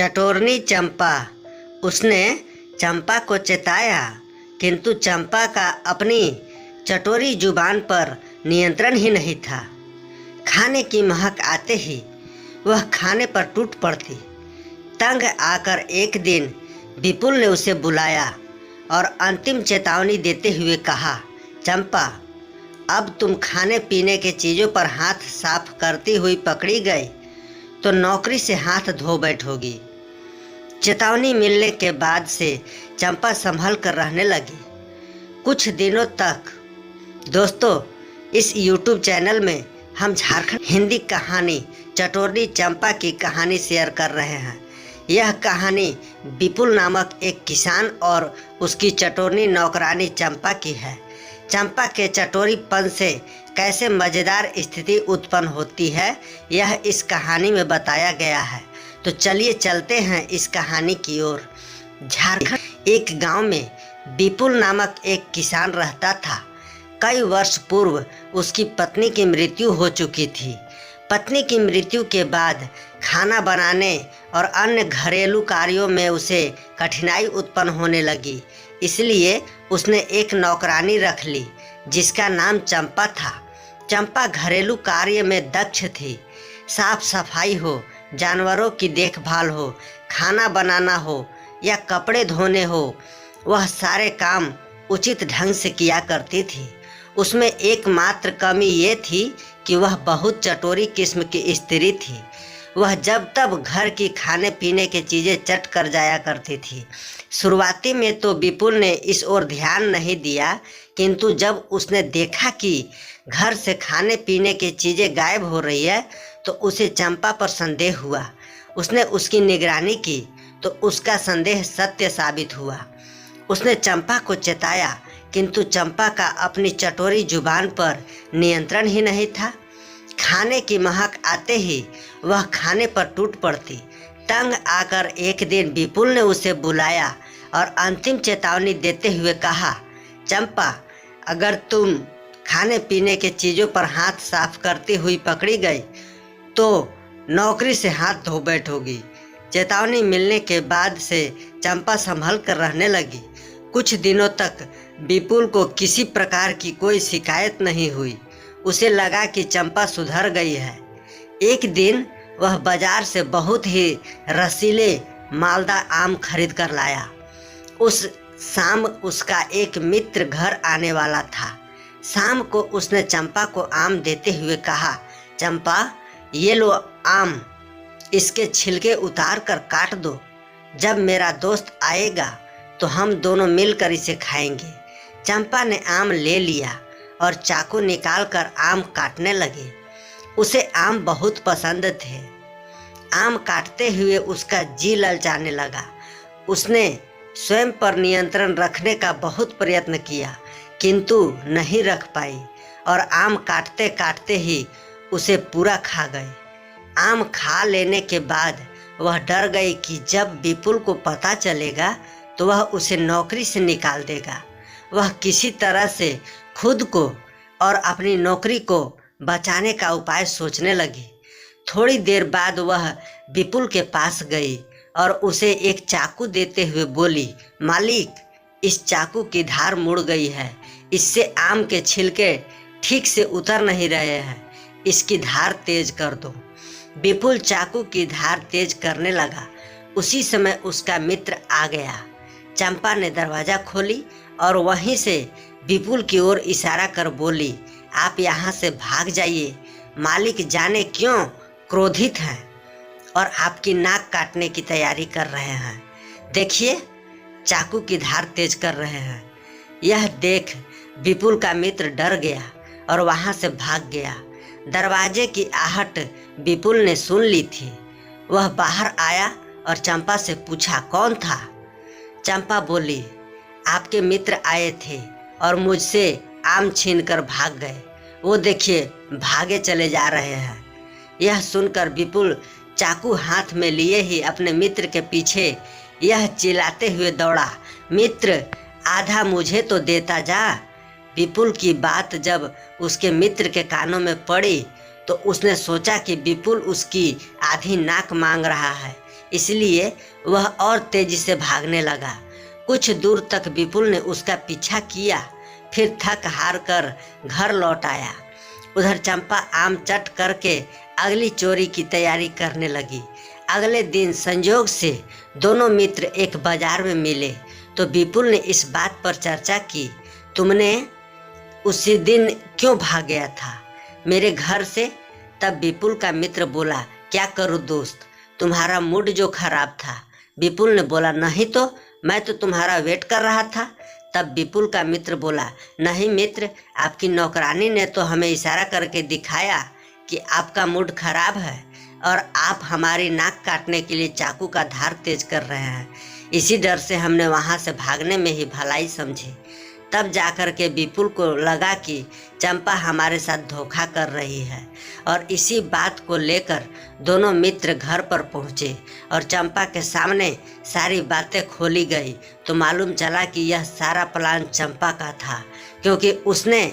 चटोरनी चंपा। उसने चंपा को चेताया, किंतु चंपा का अपनी चटोरी जुबान पर नियंत्रण ही नहीं था। खाने की महक आते ही वह खाने पर टूट पड़ती। तंग आकर एक दिन विपुल ने उसे बुलाया और अंतिम चेतावनी देते हुए कहा, चंपा, अब तुम खाने पीने के चीज़ों पर हाथ साफ करती हुई पकड़ी गई तो नौकरी से हाथ धो बैठोगी। चेतावनी मिलने के बाद से चंपा संभल कर रहने लगी। कुछ दिनों तक दोस्तों इस YouTube चैनल में हम झारखंड हिंदी कहानी चटोरनी चंपा की कहानी शेयर कर रहे हैं। यह कहानी विपुल नामक एक किसान और उसकी चटोरनी नौकरानी चंपा की है। चंपा के चटोरीपन से कैसे मज़ेदार स्थिति उत्पन्न होती है यह इस कहानी में बताया गया है। तो चलिए चलते हैं इस कहानी की ओर। झारखंड एक गांव में विपुल नामक एक किसान रहता था। कई वर्ष पूर्व उसकी पत्नी की मृत्यु हो चुकी थी। पत्नी की मृत्यु के बाद खाना बनाने और अन्य घरेलू कार्यों में उसे कठिनाई उत्पन्न होने लगी। इसलिए उसने एक नौकरानी रख ली जिसका नाम चंपा था। चंपा घरेलू कार्य में दक्ष थी। साफ सफाई हो, जानवरों की देखभाल हो, खाना बनाना हो या कपड़े धोने हो, वह सारे काम उचित ढंग से किया करती थी। उसमें एकमात्र कमी ये थी कि वह बहुत चटोरी किस्म की स्त्री थी। वह जब तब घर की खाने पीने की चीज़ें चट कर जाया करती थी। शुरुआती में तो विपुल ने इस ओर ध्यान नहीं दिया, किंतु जब उसने देखा कि घर से खाने पीने की चीज़ें गायब हो रही है तो उसे चंपा पर संदेह हुआ। उसने उसकी निगरानी की तो उसका संदेह सत्य साबित हुआ। उसने चंपा को चेताया, किंतु चंपा का अपनी चटोरी जुबान पर नियंत्रण ही नहीं था। खाने की महक आते ही वह खाने पर टूट पड़ती। तंग आकर एक दिन विपुल ने उसे बुलाया और अंतिम चेतावनी देते हुए कहा, चंपा, अगर तुम खाने पीने के चीज़ों पर हाथ साफ करती हुई पकड़ी गई तो नौकरी से हाथ धो बैठोगी। चेतावनी मिलने के बाद से चंपा संभल कर रहने लगी। कुछ दिनों तक विपुल को किसी प्रकार की कोई शिकायत नहीं हुई। उसे लगा कि चंपा सुधर गई है। एक दिन वह बाजार से बहुत ही रसीले मालदा आम खरीद कर लाया। उस शाम उसका एक मित्र घर आने वाला था। शाम को उसने चंपा को आम देते हुए कहा, चंपा, ये लो आम, इसके छिलके उतार कर काट दो। जब मेरा दोस्त आएगा तो हम दोनों मिलकर इसे खाएंगे। चंपा ने आम ले लिया और चाकू निकाल कर आम काटने लगे। उसे आम बहुत पसंद थे। आम काटते हुए उसका जी ललचाने लगा। उसने स्वयं पर नियंत्रण रखने का बहुत प्रयत्न किया, किंतु नहीं रख पाई और आम काटते काटते ही उसे पूरा खा गए। आम खा लेने के बाद वह डर गई कि जब विपुल को पता चलेगा तो वह उसे नौकरी से निकाल देगा। वह किसी तरह से खुद को और अपनी नौकरी को बचाने का उपाय सोचने लगी। थोड़ी देर बाद वह विपुल के पास गई और उसे एक चाकू देते हुए बोली, मालिक, इस चाकू की धार मुड़ गई है। इससे आम के छिलके ठीक से उतर नहीं रहे हैं। इसकी धार तेज कर दो। विपुल चाकू की धार तेज करने लगा। उसी समय उसका मित्र आ गया। चंपा ने दरवाज़ा खोली और वहीं से विपुल की ओर इशारा कर बोली, आप यहाँ से भाग जाइए। मालिक जाने क्यों क्रोधित हैं और आपकी नाक काटने की तैयारी कर रहे हैं। देखिए, चाकू की धार तेज कर रहे हैं। यह देख विपुल का मित्र डर गया और वहाँ से भाग गया। दरवाजे की आहट विपुल ने सुन ली थी। वह बाहर आया और चंपा से पूछा, कौन था? चंपा बोली, आपके मित्र आए थे और मुझसे आम छीनकर भाग गए। वो देखिए, भागे चले जा रहे हैं। यह सुनकर विपुल चाकू हाथ में लिए ही अपने मित्र के पीछे यह चिल्लाते हुए दौड़ा, मित्र, आधा मुझे तो देता जा। विपुल की बात जब उसके मित्र के कानों में पड़ी तो उसने सोचा कि विपुल उसकी आधी नाक मांग रहा है, इसलिए वह और तेजी से भागने लगा। कुछ दूर तक विपुल ने उसका पीछा किया, फिर थक हार कर घर लौट आया। उधर चंपा आम चट करके अगली चोरी की तैयारी करने लगी। अगले दिन संयोग से दोनों मित्र एक बाजार में मिले तो विपुल ने इस बात पर चर्चा की, तुमने उसी दिन क्यों भाग गया था मेरे घर से? तब विपुल का मित्र बोला, क्या करूं दोस्त, तुम्हारा मूड जो खराब था। विपुल ने बोला, नहीं तो मैं तो तुम्हारा वेट कर रहा था। तब विपुल का मित्र बोला, नहीं मित्र, आपकी नौकरानी ने तो हमें इशारा करके दिखाया कि आपका मूड खराब है और आप हमारी नाक काटने के लिए चाकू का धार तेज कर रहे हैं। इसी डर से हमने वहाँ से भागने में ही भलाई समझी। तब जाकर के विपुल को लगा कि चंपा हमारे साथ धोखा कर रही है और इसी बात को लेकर दोनों मित्र घर पर पहुँचे और चंपा के सामने सारी बातें खोली गई तो मालूम चला कि यह सारा प्लान चंपा का था, क्योंकि उसने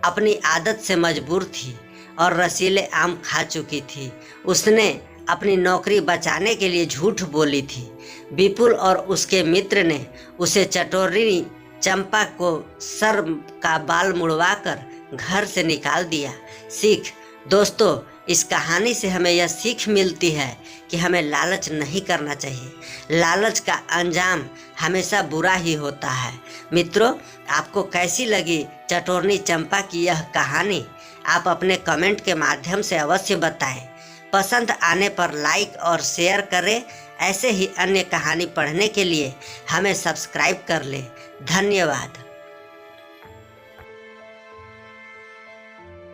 अपनी आदत से मजबूर थी और रसीले आम खा चुकी थी। उसने अपनी नौकरी बचाने के लिए झूठ बोली थी। विपुल और उसके मित्र ने उसे चटोरी चंपा को सर का बाल मुड़वाकर घर से निकाल दिया। सीख दोस्तों, इस कहानी से हमें यह सीख मिलती है कि हमें लालच नहीं करना चाहिए। लालच का अंजाम हमेशा बुरा ही होता है। मित्रों, आपको कैसी लगी चटोरनी चंपा की यह कहानी? आप अपने कमेंट के माध्यम से अवश्य बताएं। पसंद आने पर लाइक और शेयर करें। ऐसे ही अन्य कहानी पढ़ने के लिए हमें सब्सक्राइब कर लें। धन्यवाद।